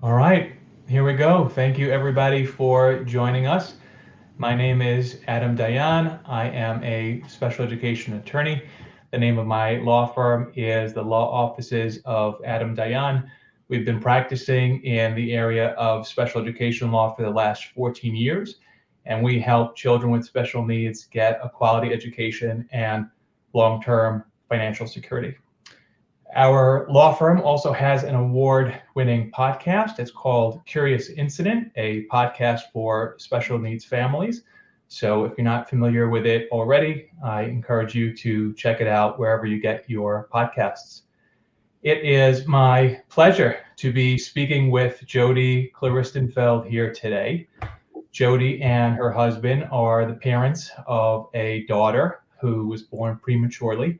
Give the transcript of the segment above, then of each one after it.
All right, here we go. Thank you everybody for joining us. My name is Adam Dayan. I am a special education attorney. The name of my law firm is the Law Offices of Adam Dayan. We've been practicing in the area of special education law for the last 14 years, and we help children with special needs get a quality education and long-term financial security. Our law firm also has an award-winning podcast. It's called Curious Incident, a podcast for special needs families. So if you're not familiar with it already, I encourage you to check it out wherever you get your podcasts. It is my pleasure to be speaking with Jodi Klaristenfeld here today. Jodi and her husband are the parents of a daughter who was born prematurely,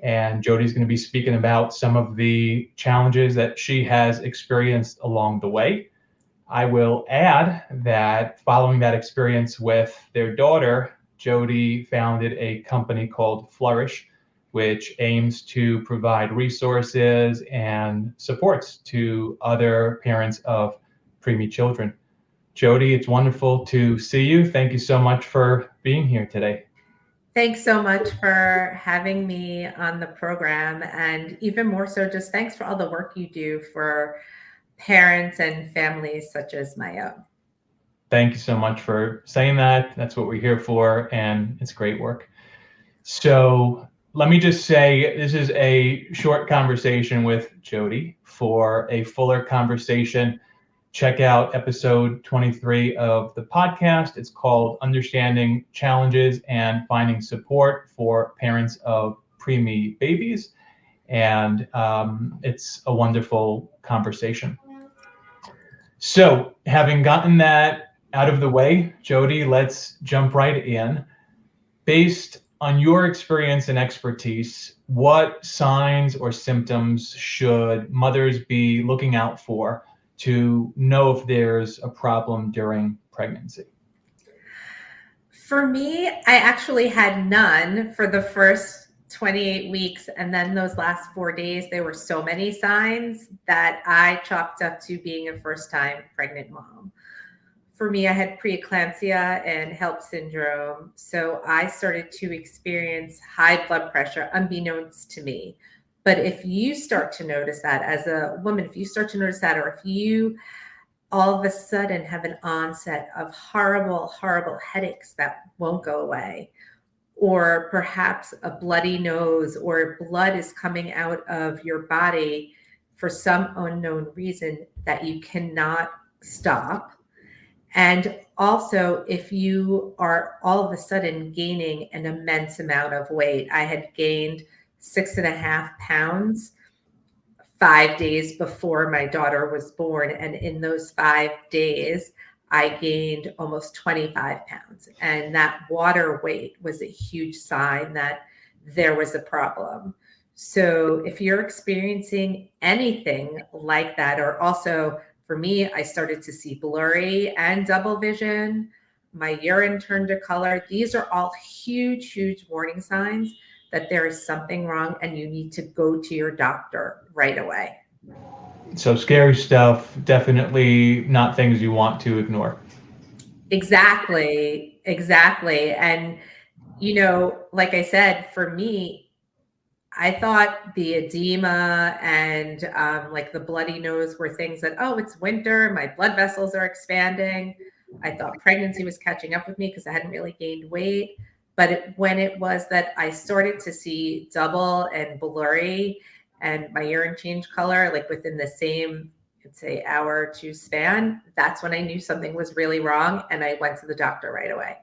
and Jodi's going to be speaking about some of the challenges that she has experienced along the way. I will add that following that experience with their daughter, Jodi founded a company called Flourish, which aims to provide resources and supports to other parents of preemie children. Jodi, it's wonderful to see you. Thank you so much for being here today. Thanks so much for having me on the program. And even more so, just thanks for all the work you do for parents and families such as my own. Thank you so much for saying that. That's what we're here for, and it's great work. So let me just say this is a short conversation with Jodi. For a fuller conversation, check out episode 23 of the podcast. It's called Understanding Challenges and Finding Support for Parents of Preemie Babies. And it's a wonderful conversation. So having gotten that out of the way, Jodi, let's jump right in. Based on your experience and expertise, what signs or symptoms should mothers be looking out for to know if there's a problem during pregnancy? For me, I actually had none for the first 28 weeks. And then those last 4 days, there were so many signs that I chalked up to being a first-time pregnant mom. For me, I had preeclampsia and HELLP syndrome. So I started to experience high blood pressure unbeknownst to me. But if you start to notice that as a woman, if you start to notice that, or if you all of a sudden have an onset of horrible, horrible headaches that won't go away, or perhaps a bloody nose, or blood is coming out of your body for some unknown reason that you cannot stop. And also, if you are all of a sudden gaining an immense amount of weight, I had gained 6.5 pounds 5 days before my daughter was born. And in those 5 days, I gained almost 25 pounds. And that water weight was a huge sign that there was a problem. So if you're experiencing anything like that, or also for me, I started to see blurry and double vision. My urine turned to color. These are all huge, huge warning signs that there is something wrong and you need to go to your doctor right away. So scary stuff, definitely not things you want to ignore. Exactly. Exactly. And, like I said, for me, I thought the edema and like the bloody nose were things that, oh, it's winter, my blood vessels are expanding. I thought pregnancy was catching up with me because I hadn't really gained weight. But when it was that I started to see double and blurry and my urine changed color, like within the same, I'd say, hour or two span, that's when I knew something was really wrong. And I went to the doctor right away.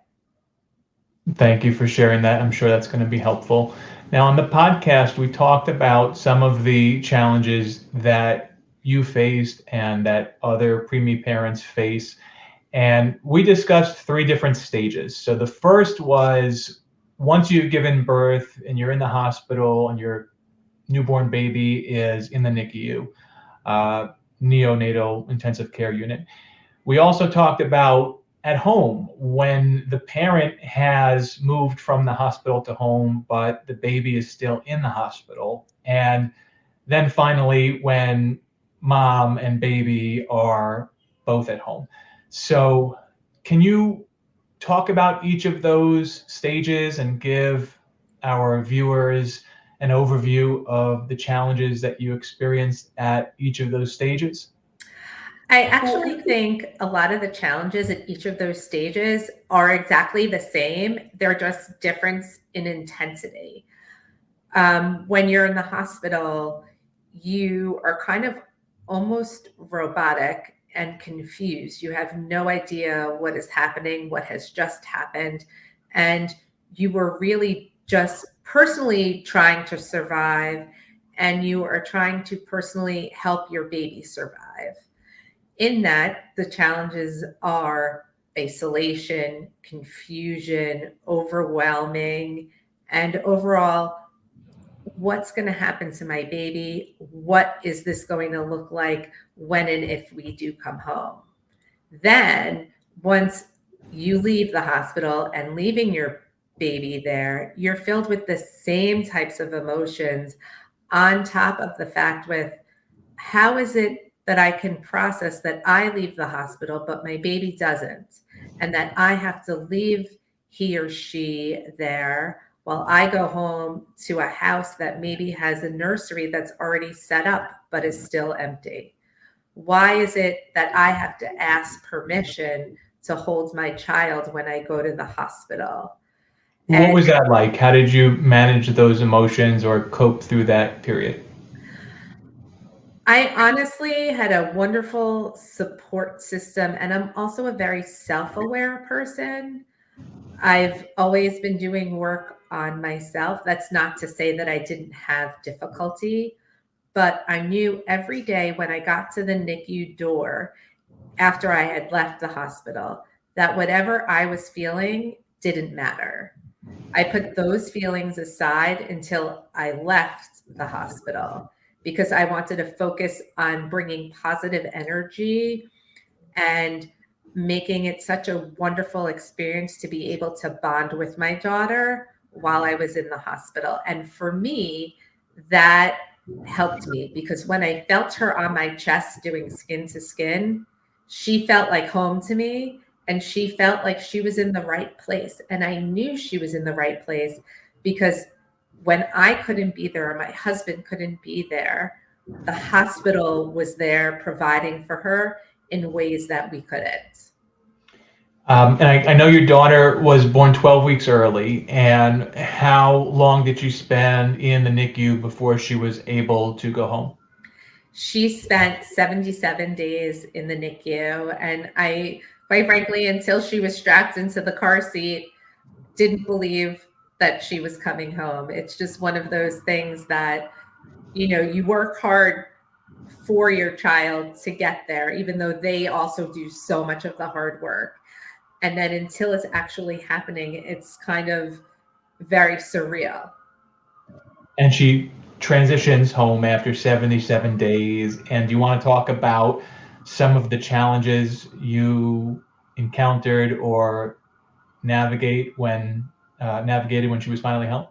Thank you for sharing that. I'm sure that's going to be helpful. Now, on the podcast, we talked about some of the challenges that you faced and that other preemie parents face. And we discussed 3 different stages. So the first was once you've given birth and you're in the hospital and your newborn baby is in the NICU, neonatal intensive care unit. We also talked about at home when the parent has moved from the hospital to home, but the baby is still in the hospital. And then finally, when mom and baby are both at home. So, can you talk about each of those stages and give our viewers an overview of the challenges that you experienced at each of those stages? I actually think a lot of the challenges at each of those stages are exactly the same. They're just difference in intensity. When you're in the hospital, you are kind of almost robotic and confused. You have no idea what is happening, what has just happened. And you were really just personally trying to survive, and you are trying to personally help your baby survive. In that, the challenges are isolation, confusion, overwhelming, and overall, what's going to happen to my baby? What is this going to look like when and if we do come home? Then, once you leave the hospital and leaving your baby there, you're filled with the same types of emotions on top of the fact with how is it that I can process that I leave the hospital, but my baby doesn't, and that I have to leave he or she there while I go home to a house that maybe has a nursery that's already set up but is still empty? Why is it that I have to ask permission to hold my child when I go to the hospital? What And was that like? How did you manage those emotions or cope through that period? I honestly had a wonderful support system, and I'm also a very self aware person. I've always been doing work on myself. That's not to say that I didn't have difficulty, but I knew every day when I got to the NICU door after I had left the hospital that whatever I was feeling didn't matter. I put those feelings aside until I left the hospital because I wanted to focus on bringing positive energy and making it such a wonderful experience to be able to bond with my daughter while I was in the hospital. And for me, that helped me because when I felt her on my chest doing skin to skin, she felt like home to me, and she felt like she was in the right place. And I knew she was in the right place because when I couldn't be there or my husband couldn't be there, the hospital was there providing for her in ways that we couldn't. And I know your daughter was born 12 weeks early. And how long did you spend in the NICU before she was able to go home? She spent 77 days in the NICU. And I, quite frankly, until she was strapped into the car seat, didn't believe that she was coming home. It's just one of those things that, you work hard for your child to get there, even though they also do so much of the hard work. And then until it's actually happening, it's kind of very surreal. And she transitions home after 77 days. And do you want to talk about some of the challenges you encountered or navigated when she was finally home?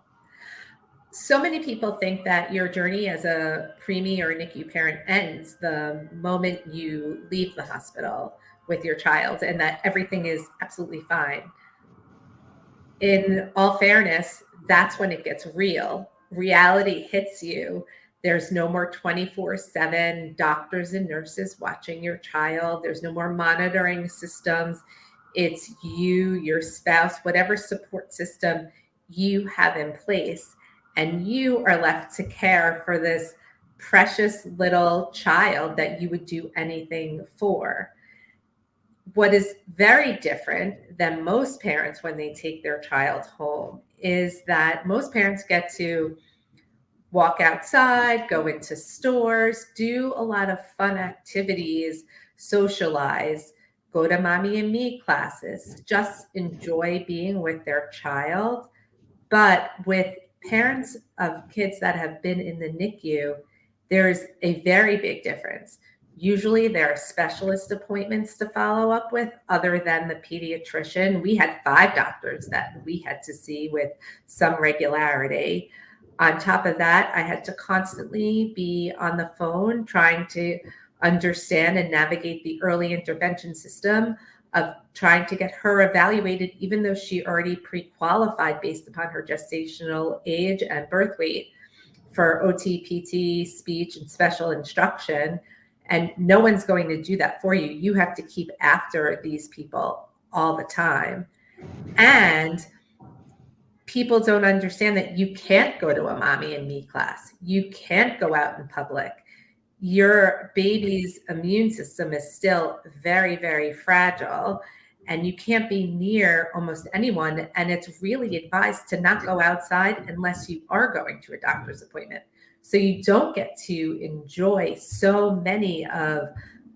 So many people think that your journey as a preemie or a NICU parent ends the moment you leave the hospital with your child and that everything is absolutely fine. In all fairness, that's when it gets real. Reality hits you. There's no more 24/7 doctors and nurses watching your child. There's no more monitoring systems. It's you, your spouse, whatever support system you have in place. And you are left to care for this precious little child that you would do anything for. What is very different than most parents when they take their child home is that most parents get to walk outside, go into stores, do a lot of fun activities, socialize, go to mommy and me classes, just enjoy being with their child. But with parents of kids that have been in the NICU, there's a very big difference. Usually there are specialist appointments to follow up with other than the pediatrician. We had 5 doctors that we had to see with some regularity. On top of that, I had to constantly be on the phone trying to understand and navigate the early intervention system of trying to get her evaluated, even though she already pre-qualified based upon her gestational age and birth weight for OT, PT, speech, and special instruction. And no one's going to do that for you. You have to keep after these people all the time. And people don't understand that you can't go to a mommy and me class. You can't go out in public. Your baby's immune system is still very, very fragile, and you can't be near almost anyone. And it's really advised to not go outside unless you are going to a doctor's appointment. So you don't get to enjoy so many of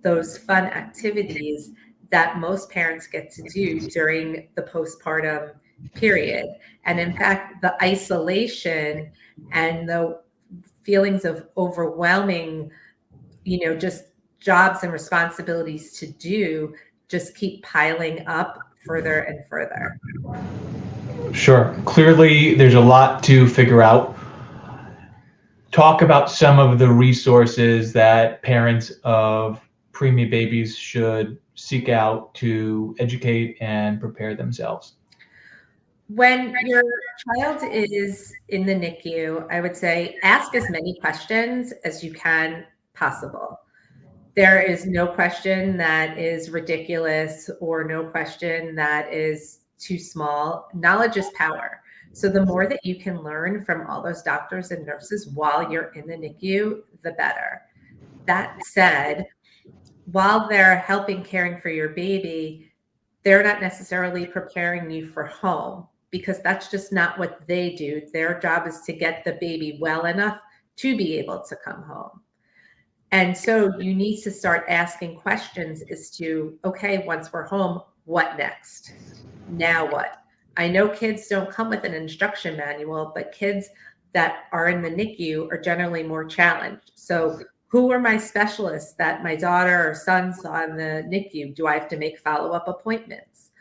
those fun activities that most parents get to do during the postpartum period. And in fact, the isolation and the feelings of overwhelming, just jobs and responsibilities to do just keep piling up further and further. Sure. Clearly, there's a lot to figure out. Talk about some of the resources that parents of preemie babies should seek out to educate and prepare themselves. When your child is in the NICU, I would say ask as many questions as you can possible. There is no question that is ridiculous or no question that is too small. Knowledge is power. So the more that you can learn from all those doctors and nurses while you're in the NICU, the better. That said, while they're helping caring for your baby, they're not necessarily preparing you for home, because that's just not what they do. Their job is to get the baby well enough to be able to come home. And so you need to start asking questions as to, okay, once we're home, what next? Now what? I know kids don't come with an instruction manual, but kids that are in the NICU are generally more challenged. So who are my specialists that my daughter or son saw in the NICU? Do I have to make follow-up appointments?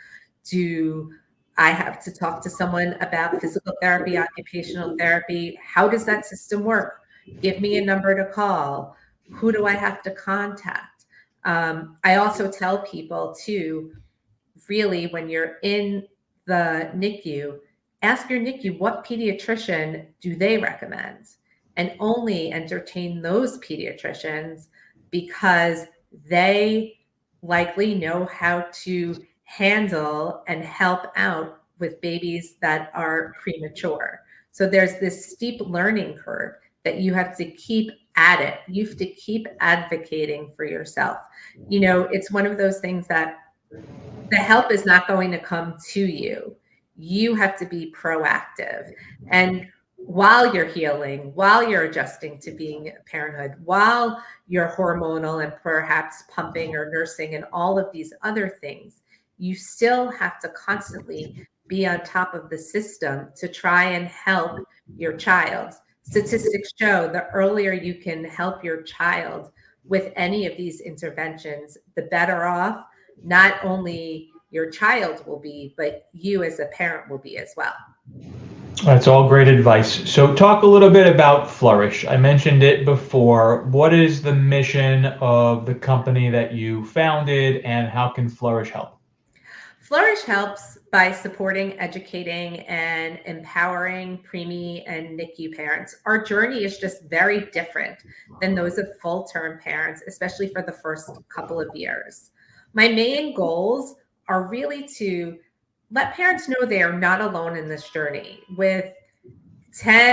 Do I have to talk to someone about physical therapy, occupational therapy? How does that system work? Give me a number to call. Who do I have to contact? I also tell people too, really, when you're in the NICU, ask your NICU what pediatrician do they recommend, and only entertain those pediatricians because they likely know how to handle and help out with babies that are premature. So there's this steep learning curve that you have to keep at it. You have to keep advocating for yourself. It's one of those things that the help is not going to come to you. You have to be proactive. And while you're healing, while you're adjusting to being parenthood, while you're hormonal and perhaps pumping or nursing and all of these other things, you still have to constantly be on top of the system to try and help your child. Statistics show the earlier you can help your child with any of these interventions, the better off not only your child will be, but you as a parent will be as well. That's all great advice. So talk a little bit about Flourish. I mentioned it before. What is the mission of the company that you founded, and how can Flourish help? Flourish helps by supporting, educating, and empowering preemie and NICU parents. Our journey is just very different than those of full-term parents, especially for the first couple of years. My main goals are really to let parents know they are not alone in this journey. With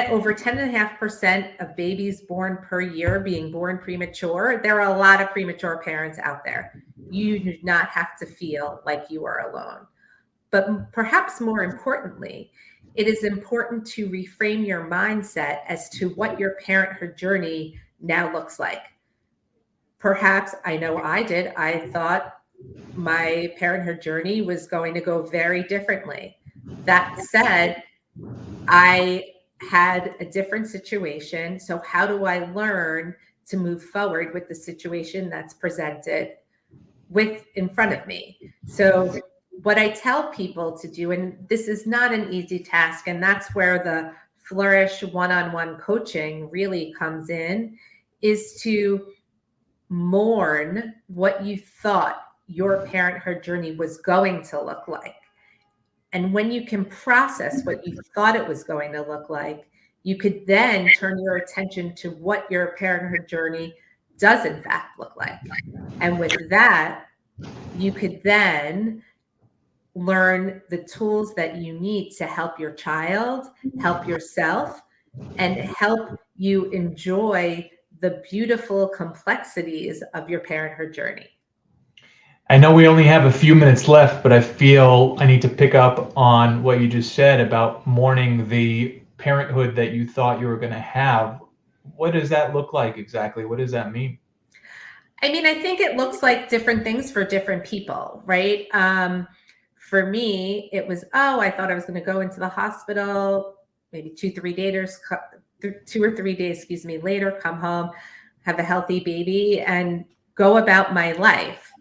over 10.5% of babies born per year being born premature, there are a lot of premature parents out there. You do not have to feel like you are alone. But perhaps more importantly, it is important to reframe your mindset as to what your parenthood journey now looks like. Perhaps, I know I did, I thought my parenthood journey was going to go very differently. That said, I had a different situation. So how do I learn to move forward with the situation that's presented in front of me? So what I tell people to do, and this is not an easy task, and that's where the Flourish one-on-one coaching really comes in is to mourn what you thought your parenthood journey was going to look like. And when you can process what you thought it was going to look like, you could then turn your attention to what your parenthood journey does in fact look like. And with that, you could then learn the tools that you need to help your child, help yourself, and help you enjoy the beautiful complexities of your parenthood journey. I know we only have a few minutes left, but I feel I need to pick up on what you just said about mourning the parenthood that you thought you were going to have. What does that look like exactly? What does that mean? I mean, I think it looks like different things for different people, right? For me, it was, I thought I was going to go into the hospital, maybe 2 or 3 days, later, come home, have a healthy baby, and go about my life.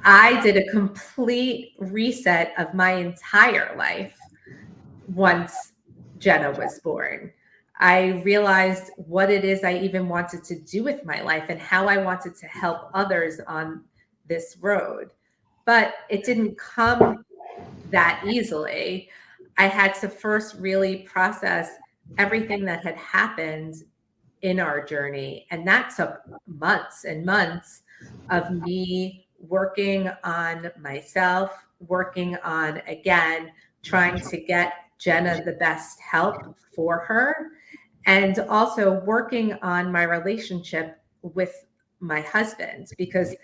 I did a complete reset of my entire life once Jenna was born. I realized what it is I even wanted to do with my life and how I wanted to help others on this road. But it didn't come that easily. I had to first really process everything that had happened in our journey. And that took months and months of me working on myself, working on, again, trying to get Jenna the best help for her, and also working on my relationship with my husband, because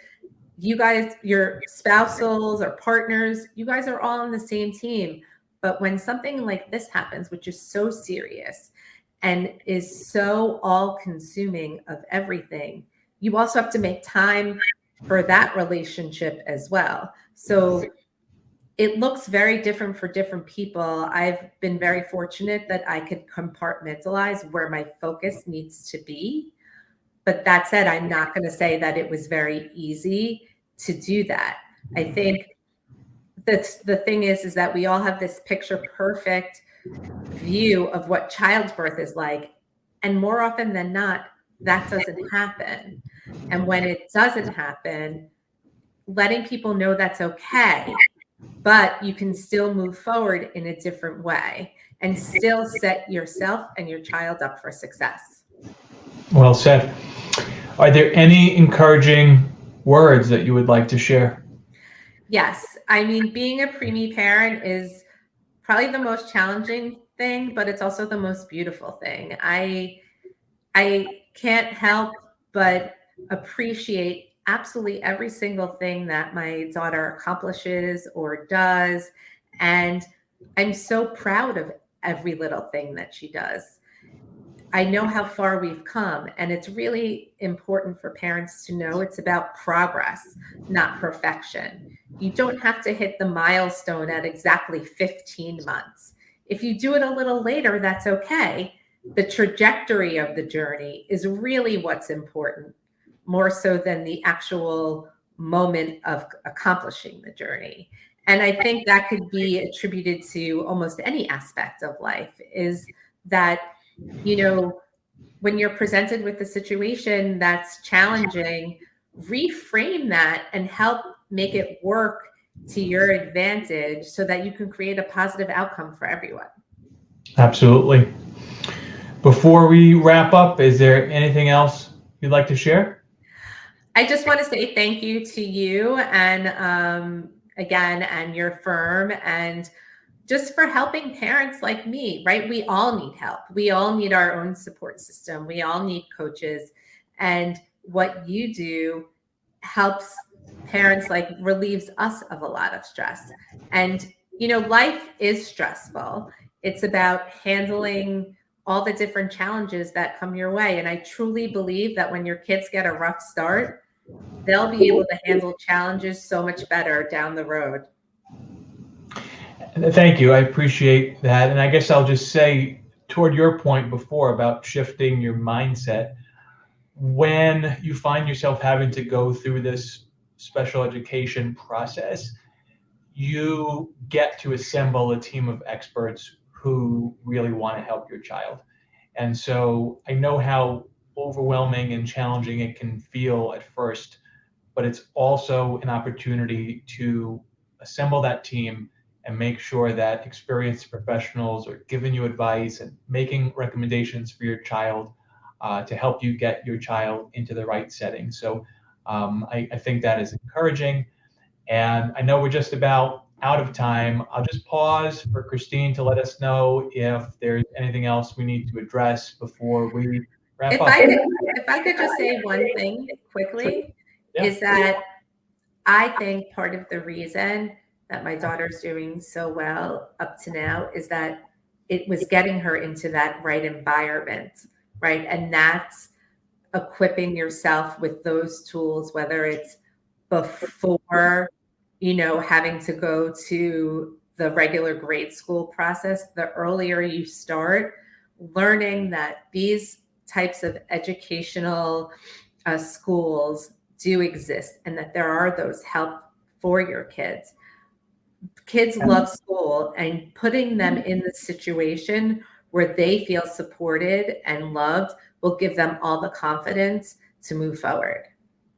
you guys, your spousals or partners, you guys are all on the same team. But when something like this happens, which is so serious and is so all-consuming of everything, you also have to make time for that relationship as well. So it looks very different for different people. I've been very fortunate that I could compartmentalize where my focus needs to be. But that said, I'm not going to say that it was very easy to do that. I think the thing is that we all have this picture perfect view of what childbirth is like. And more often than not, that doesn't happen. And when it doesn't happen, letting people know that's okay, but you can still move forward in a different way and still set yourself and your child up for success. Well said. Are there any encouraging words that you would like to share? Yes. I mean, being a preemie parent is probably the most challenging thing, but it's also the most beautiful thing. I can't help but appreciate absolutely every single thing that my daughter accomplishes or does. And I'm so proud of every little thing that she does. I know how far we've come, and it's really important for parents to know it's about progress, not perfection. You don't have to hit the milestone at exactly 15 months. If you do it a little later, that's okay. The trajectory of the journey is really what's important, more so than the actual moment of accomplishing the journey. And I think that could be attributed to almost any aspect of life, is that, when you're presented with a situation that's challenging, reframe that and help make it work to your advantage so that you can create a positive outcome for everyone. Absolutely. Before we wrap up, is there anything else you'd like to share? I just want to say thank you to you and again, and your firm, and just for helping parents like me, right? We all need help. We all need our own support system. We all need coaches. And what you do helps parents, relieves us of a lot of stress. And, life is stressful. It's about handling all the different challenges that come your way. And I truly believe that when your kids get a rough start, they'll be able to handle challenges so much better down the road. Thank you. I appreciate that. And I guess I'll just say, toward your point before about shifting your mindset, when you find yourself having to go through this special education process, you get to assemble a team of experts who really want to help your child. And so I know how overwhelming and challenging it can feel at first, but it's also an opportunity to assemble that team and make sure that experienced professionals are giving you advice and making recommendations for your child to help you get your child into the right setting. So I think that is encouraging. And I know we're just about out of time. I'll just pause for Christine to let us know if there's anything else we need to address before we wrap If up. I could just say one thing quickly, Yeah. is that I think part of the reason that my daughter's doing so well up to now is that it was getting her into that right environment, right? And that's equipping yourself with those tools, whether it's before, having to go to the regular grade school process, the earlier you start learning that these types of educational schools do exist and that there are those help for your kids. Kids love school, and putting them in the situation where they feel supported and loved will give them all the confidence to move forward.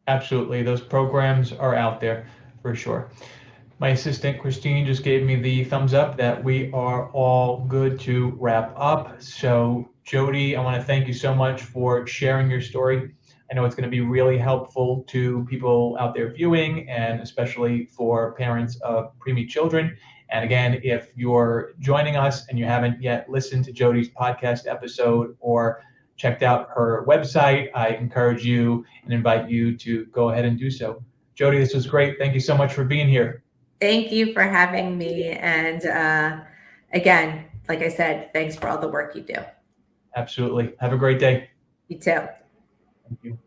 Absolutely. Those programs are out there for sure. My assistant, Christine, just gave me the thumbs up that we are all good to wrap up. So, Jodi, I want to thank you so much for sharing your story. I know it's going to be really helpful to people out there viewing, and especially for parents of preemie children. And again, if you're joining us and you haven't yet listened to Jodi's podcast episode or checked out her website, I encourage you and invite you to go ahead and do so. Jodi, this was great. Thank you so much for being here. Thank you for having me. And again, like I said, thanks for all the work you do. Absolutely. Have a great day. You too. Thank you.